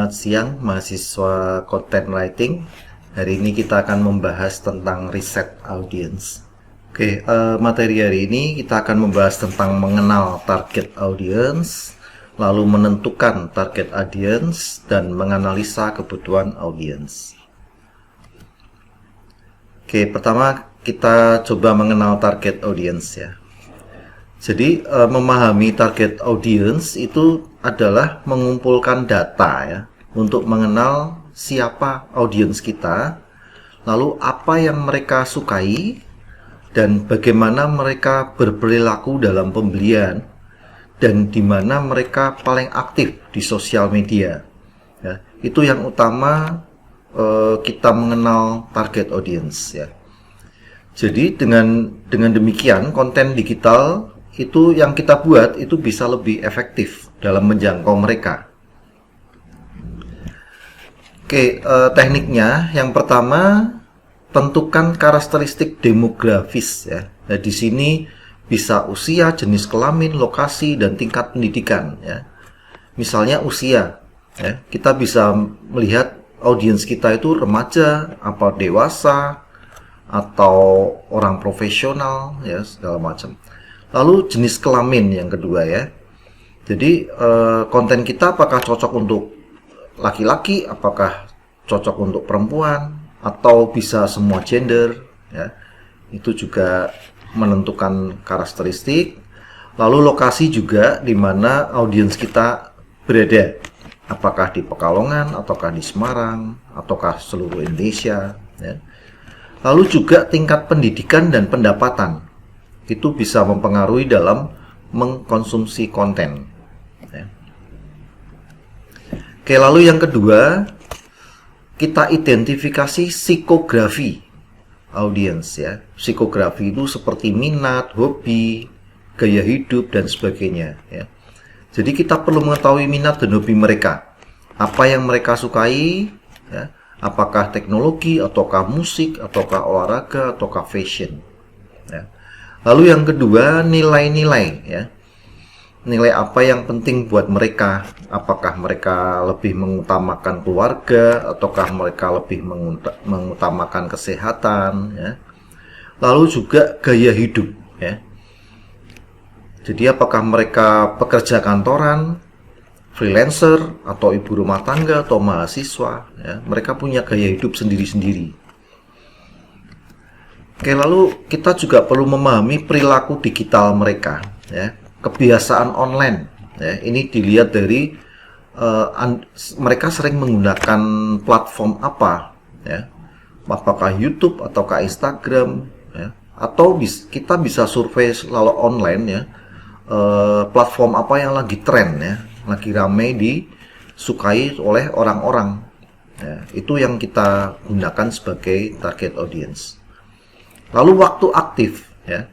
Selamat siang mahasiswa content writing. Hari ini kita akan membahas tentang riset audience. Materi hari ini kita akan membahas tentang mengenal target audience, lalu menentukan target audience, dan menganalisa kebutuhan audience. Pertama kita coba mengenal target audience ya. Jadi memahami target audience itu adalah mengumpulkan data ya untuk mengenal siapa audiens kita, lalu apa yang mereka sukai dan bagaimana mereka berperilaku dalam pembelian, dan di mana mereka paling aktif di sosial media. Ya, itu yang utama kita mengenal target audience ya. Jadi dengan demikian konten digital itu yang kita buat itu bisa lebih efektif dalam menjangkau mereka. Tekniknya yang pertama, tentukan karakteristik demografis ya. Nah, di sini bisa usia, jenis kelamin, lokasi, dan tingkat pendidikan ya. Misalnya usia ya, kita bisa melihat audiens kita itu remaja, apa dewasa, atau orang profesional ya, segala macam. Lalu jenis kelamin yang kedua ya. Jadi konten kita apakah cocok untuk laki-laki, apakah cocok untuk perempuan, atau bisa semua gender ya. Itu juga menentukan karakteristik. Lalu lokasi juga di mana audiens kita berada. Apakah di Pekalongan, ataukah di Semarang, ataukah seluruh Indonesia ya. Lalu juga tingkat pendidikan dan pendapatan. Itu bisa mempengaruhi dalam mengkonsumsi konten ya. Lalu yang kedua, kita identifikasi psikografi audiens ya. Psikografi itu seperti minat, hobi, gaya hidup, dan sebagainya ya. Jadi kita perlu mengetahui minat dan hobi mereka, apa yang mereka sukai ya. Apakah teknologi, ataukah musik, ataukah olahraga, ataukah fashion ya. Lalu yang kedua, nilai-nilai ya. Nilai apa yang penting buat mereka? Apakah mereka lebih mengutamakan keluarga, ataukah mereka lebih mengutamakan kesehatan ya. Lalu juga gaya hidup ya. Jadi apakah mereka pekerja kantoran, freelancer, atau ibu rumah tangga, atau mahasiswa ya. Mereka punya gaya hidup sendiri-sendiri. Lalu kita juga perlu memahami perilaku digital mereka ya. Kebiasaan online ya. Ini dilihat dari mereka sering menggunakan platform apa ya. Apakah YouTube ataukah Instagram ya. Atau kita bisa survei selalu online ya. Platform apa yang lagi tren ya, lagi ramai disukai oleh orang-orang ya. Itu yang kita gunakan sebagai target audience. Lalu waktu aktif ya.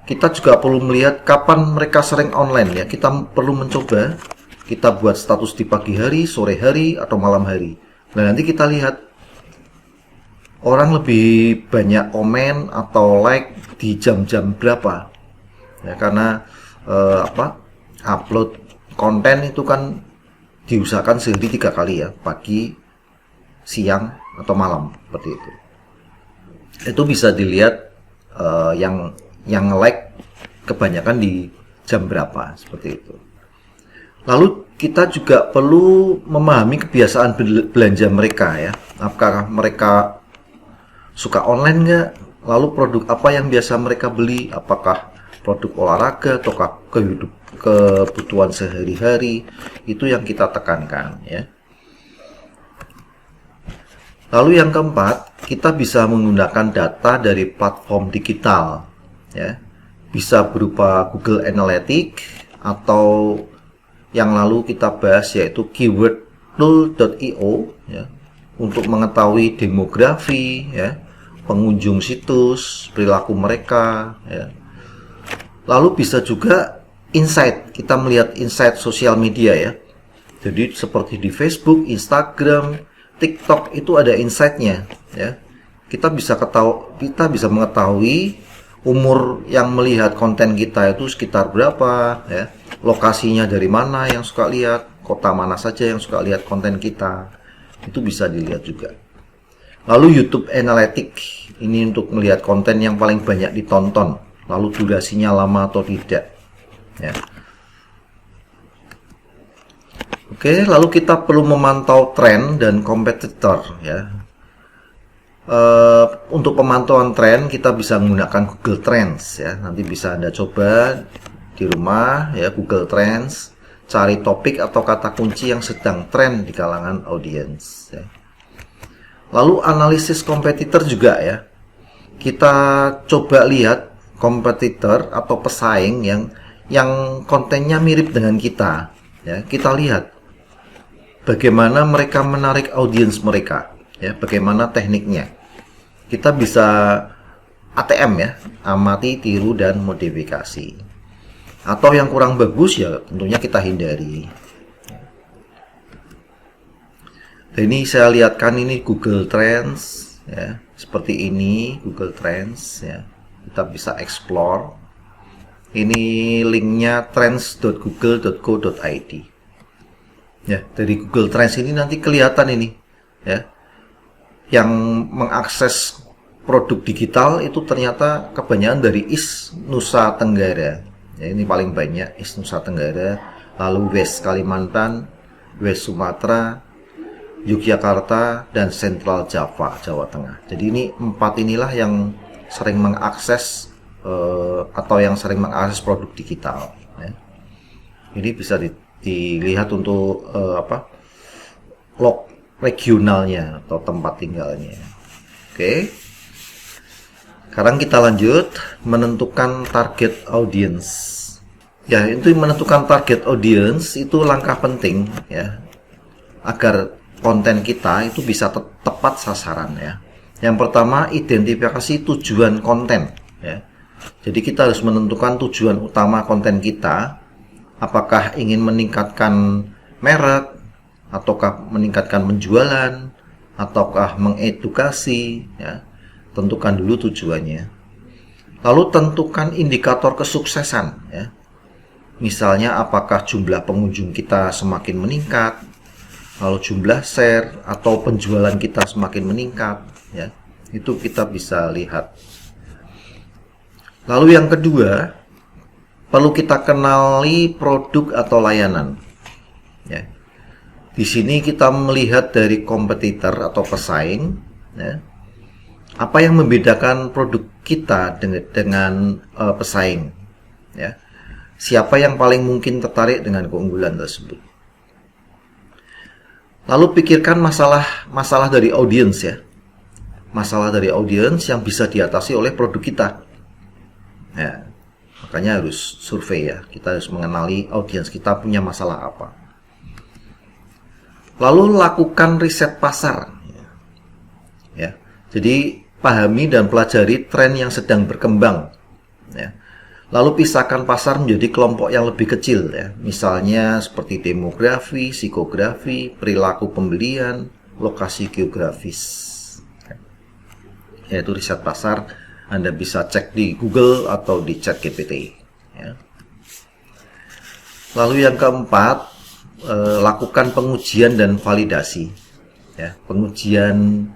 Kita juga perlu melihat kapan mereka sering online ya. Kita perlu mencoba, kita buat status di pagi hari, sore hari, atau malam hari. Nah, nanti kita lihat orang lebih banyak komen atau like di jam-jam berapa ya. Karena upload konten itu kan diusahakan sehari 3 kali ya, pagi, siang, atau malam, seperti itu. Itu bisa dilihat yang like kebanyakan di jam berapa, seperti itu. Lalu kita juga perlu memahami kebiasaan belanja mereka ya. Apakah mereka suka online nggak? Lalu produk apa yang biasa mereka beli? Apakah produk olahraga ataukah kebutuhan sehari-hari? Itu yang kita tekankan ya. Lalu yang keempat, kita bisa menggunakan data dari platform digital ya. Bisa berupa Google Analytics, atau yang lalu kita bahas yaitu keywordtool.io ya, untuk mengetahui demografi ya, pengunjung situs, perilaku mereka ya. Lalu bisa juga insight, kita melihat insight sosial media ya. Jadi seperti di Facebook, Instagram, TikTok itu ada insight-nya ya. Kita bisa mengetahui umur yang melihat konten kita itu sekitar berapa ya, lokasinya dari mana yang suka lihat, kota mana saja yang suka lihat konten kita, itu bisa dilihat juga. Lalu YouTube Analytics, ini untuk melihat konten yang paling banyak ditonton, lalu durasinya lama atau tidak, ya. Oke, lalu kita perlu memantau tren dan kompetitor, ya. Untuk pemantauan tren kita bisa menggunakan Google Trends, ya. Nanti bisa Anda coba di rumah, ya, Google Trends, cari topik atau kata kunci yang sedang tren di kalangan audiens, ya. Lalu analisis kompetitor juga, ya. Kita coba lihat kompetitor atau pesaing yang kontennya mirip dengan kita, ya. Kita lihat bagaimana mereka menarik audiens mereka, ya, bagaimana tekniknya. Kita bisa ATM, ya, amati, tiru, dan modifikasi. Atau yang kurang bagus, ya tentunya kita hindari. Dan ini saya lihatkan, ini Google Trends, ya, seperti ini Google Trends, ya. Kita bisa explore. Ini linknya trends.google.co.id. Ya, dari Google Trends ini nanti kelihatan ini, ya, yang mengakses produk digital itu ternyata kebanyakan dari East Nusa Tenggara. Ya, ini paling banyak East Nusa Tenggara, lalu West Kalimantan, West Sumatera, Yogyakarta, dan Central Java, Jawa Tengah. Jadi ini 4 inilah yang sering mengakses atau yang sering mengakses produk digital, ya. Ini bisa dilihat untuk log regionalnya atau tempat tinggalnya. Oke. Sekarang kita lanjut menentukan target audience. Ya, itu menentukan target audience itu langkah penting, ya, agar konten kita itu bisa tepat sasaran, ya. Yang pertama, identifikasi tujuan konten, ya. Jadi kita harus menentukan tujuan utama konten kita. Apakah ingin meningkatkan merek, ataukah meningkatkan penjualan, ataukah mengedukasi, ya. Tentukan dulu tujuannya. Lalu tentukan indikator kesuksesan, ya. Misalnya apakah jumlah pengunjung kita semakin meningkat, lalu jumlah share atau penjualan kita semakin meningkat, ya. Itu kita bisa lihat. Lalu yang kedua, perlu kita kenali produk atau layanan, ya. Di sini kita melihat dari kompetitor atau pesaing, ya, apa yang membedakan produk kita dengan pesaing, ya. Siapa yang paling mungkin tertarik dengan keunggulan tersebut. Lalu pikirkan masalah dari audiens, ya. Masalah dari audiens yang bisa diatasi oleh produk kita, ya. Makanya harus survei, ya. Kita harus mengenali audiens kita punya masalah apa. Lalu lakukan riset pasar, ya. Jadi pahami dan pelajari tren yang sedang berkembang, ya. Lalu pisahkan pasar menjadi kelompok yang lebih kecil, ya. Misalnya seperti demografi, psikografi, perilaku pembelian, lokasi geografis. Yaitu riset pasar, Anda bisa cek di Google atau di ChatGPT, ya. Lalu yang keempat, lakukan pengujian dan validasi, ya. Pengujian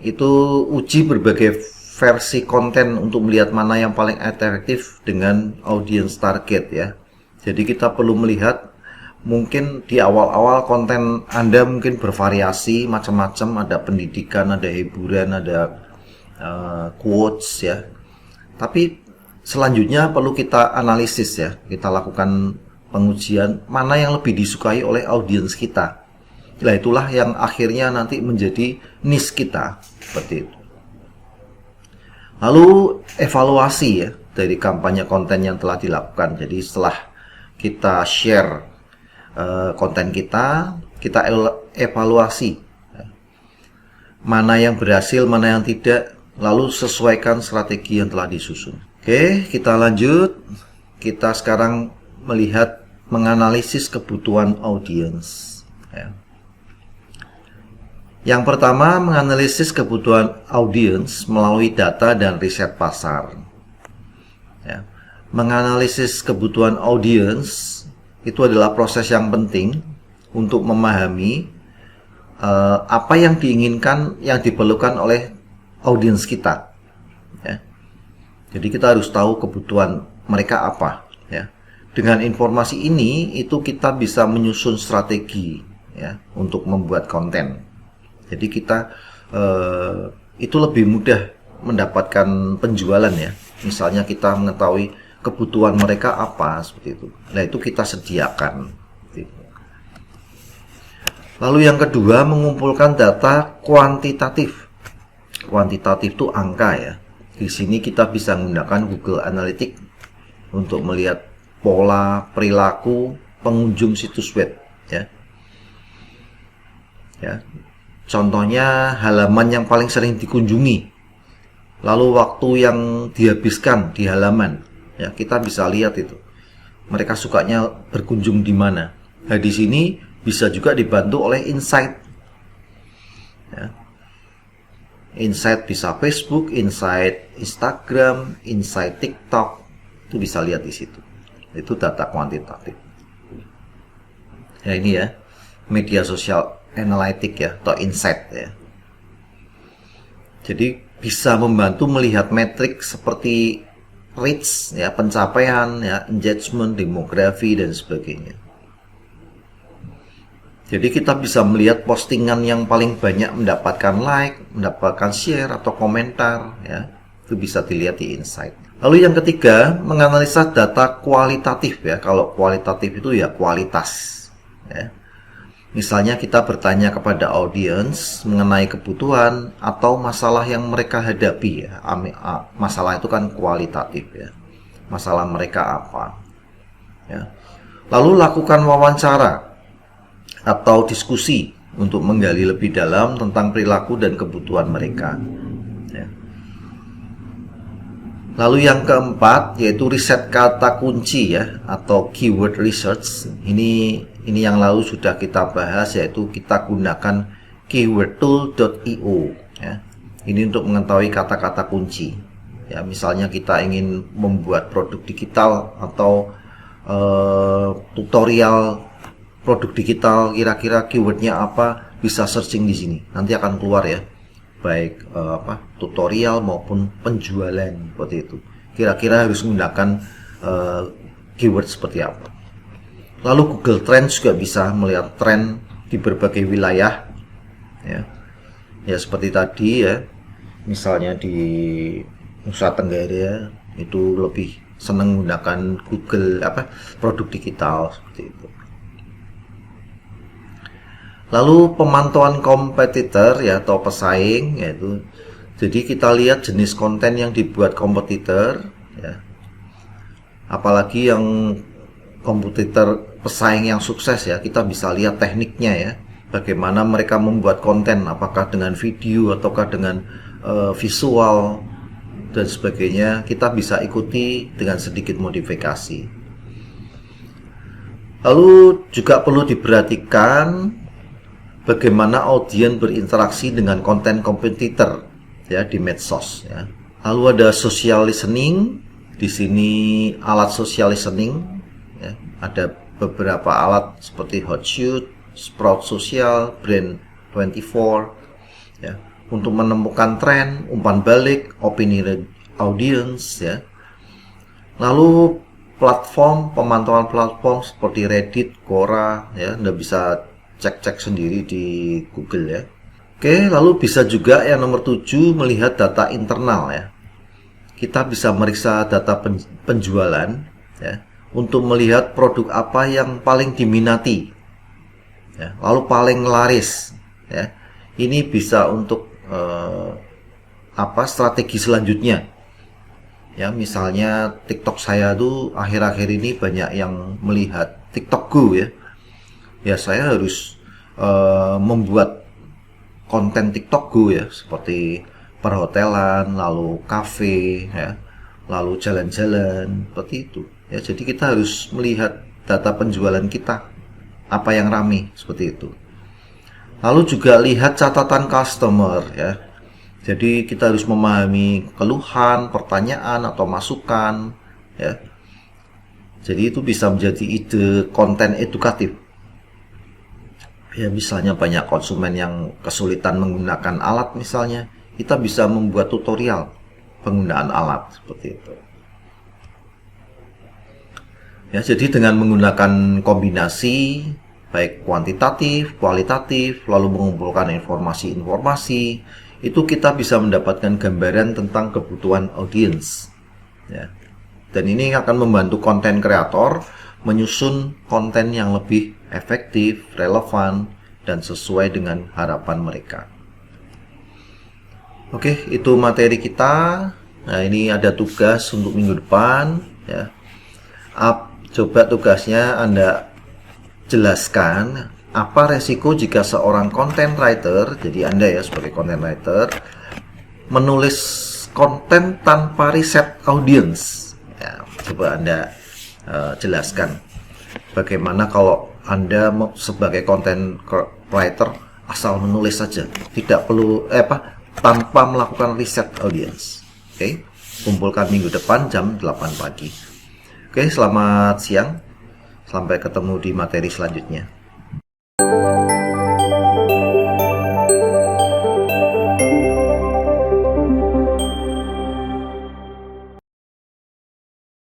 itu uji berbagai versi konten untuk melihat mana yang paling efektif dengan audience target, ya. Jadi kita perlu melihat, mungkin di awal-awal konten Anda mungkin bervariasi macam-macam, ada pendidikan, ada hiburan, ada quotes, ya. Tapi selanjutnya perlu kita analisis, ya. Kita lakukan pengujian mana yang lebih disukai oleh audiens kita. Nah, itulah yang akhirnya nanti menjadi niche kita, seperti itu. Lalu evaluasi, ya, dari kampanye konten yang telah dilakukan. Jadi setelah kita share konten kita evaluasi, ya. Mana yang berhasil, mana yang tidak, lalu sesuaikan strategi yang telah disusun. Oke, kita lanjut. Kita sekarang menganalisis kebutuhan audiens, ya. Yang pertama, menganalisis kebutuhan audiens melalui data dan riset pasar, ya. Menganalisis kebutuhan audiens itu adalah proses yang penting untuk memahami apa yang diinginkan, yang diperlukan oleh audiens kita. Ya. Jadi kita harus tahu kebutuhan mereka apa. Ya. Dengan informasi ini, itu kita bisa menyusun strategi ya untuk membuat konten. Jadi kita itu lebih mudah mendapatkan penjualan ya. Misalnya kita mengetahui kebutuhan mereka apa seperti itu. Nah itu kita sediakan. Lalu yang kedua, mengumpulkan data kuantitatif. Kuantitatif itu angka ya. Di sini kita bisa menggunakan Google Analytics untuk melihat pola perilaku pengunjung situs web ya. Ya. Contohnya halaman yang paling sering dikunjungi. Lalu waktu yang dihabiskan di halaman. Ya, kita bisa lihat itu. Mereka sukanya berkunjung di mana. Nah, di sini bisa juga dibantu oleh insight. Ya. Insight bisa Facebook, insight Instagram, insight TikTok. Itu bisa lihat di situ. Itu data kuantitatif. Ya ini ya, media sosial analytic ya, atau insight ya. Jadi bisa membantu melihat metrik seperti reach ya, pencapaian ya, engagement, demografi dan sebagainya. Jadi kita bisa melihat postingan yang paling banyak mendapatkan like, mendapatkan share atau komentar ya. Itu bisa dilihat di insight. Lalu yang ketiga, menganalisa data kualitatif ya. Kalau kualitatif itu ya kualitas ya. Misalnya kita bertanya kepada audiens mengenai kebutuhan atau masalah yang mereka hadapi ya. Masalah itu kan kualitatif ya. Masalah mereka apa? Ya. Lalu lakukan wawancara atau diskusi untuk menggali lebih dalam tentang perilaku dan kebutuhan mereka. Ya. Lalu yang keempat yaitu riset kata kunci ya, atau keyword research. Ini yang lalu sudah kita bahas, yaitu kita gunakan keywordtool.io ya. Ini untuk mengetahui kata-kata kunci. Ya, misalnya kita ingin membuat produk digital atau tutorial produk digital, kira-kira keywordnya apa, bisa searching di sini. Nanti akan keluar ya, baik tutorial maupun penjualan seperti itu. Kira-kira harus menggunakan keyword seperti apa. Lalu Google Trends juga bisa melihat tren di berbagai wilayah ya. Ya seperti tadi ya, misalnya di Nusa Tenggara itu lebih senang menggunakan Google produk digital seperti itu. Lalu pemantauan kompetitor ya, atau pesaing, yaitu jadi kita lihat jenis konten yang dibuat kompetitor ya. Apalagi yang kompetitor pesaing yang sukses ya, kita bisa lihat tekniknya ya. Bagaimana mereka membuat konten, apakah dengan video ataukah dengan visual dan sebagainya. Kita bisa ikuti dengan sedikit modifikasi. Lalu juga perlu diperhatikan bagaimana audiens berinteraksi dengan konten kompetitor ya di medsos ya. Lalu ada social listening. Di sini alat social listening ya. Ada beberapa alat seperti Hootsuite, Sprout Social, Brand24 ya, untuk menemukan tren, umpan balik, opini audiens ya. Lalu pemantauan platform seperti Reddit, Quora ya, Anda bisa cek-cek sendiri di Google ya. Oke, lalu bisa juga yang nomor 7, melihat data internal ya. Kita bisa meriksa data penjualan ya, untuk melihat produk apa yang paling diminati ya, lalu paling laris ya. Ini bisa untuk strategi selanjutnya ya. Misalnya TikTok saya tuh akhir-akhir ini banyak yang melihat TikTokku ya. Ya saya harus membuat konten TikTokku ya, seperti perhotelan, lalu kafe ya, lalu jalan-jalan seperti itu ya. Jadi kita harus melihat data penjualan kita, apa yang ramai seperti itu. Lalu juga lihat catatan customer ya. Jadi kita harus memahami keluhan, pertanyaan atau masukan ya. Jadi itu bisa menjadi ide konten edukatif. Ya, misalnya banyak konsumen yang kesulitan menggunakan alat misalnya, kita bisa membuat tutorial penggunaan alat seperti itu. Ya, jadi dengan menggunakan kombinasi baik kuantitatif, kualitatif, lalu mengumpulkan informasi-informasi, itu kita bisa mendapatkan gambaran tentang kebutuhan audiens. Ya. Dan ini akan membantu konten kreator menyusun konten yang lebih efektif, relevan, dan sesuai dengan harapan mereka. Oke, itu materi kita. Nah, ini ada tugas untuk minggu depan. Ya. Coba tugasnya Anda jelaskan apa resiko jika seorang content writer, jadi Anda ya sebagai content writer, menulis konten tanpa riset audiens. Ya, coba Anda jelaskan bagaimana kalau Anda sebagai content writer asal menulis saja, tidak perlu tanpa melakukan riset audiens. Oke, kumpulkan minggu depan jam 8 pagi. Oke, selamat siang. Sampai ketemu di materi selanjutnya.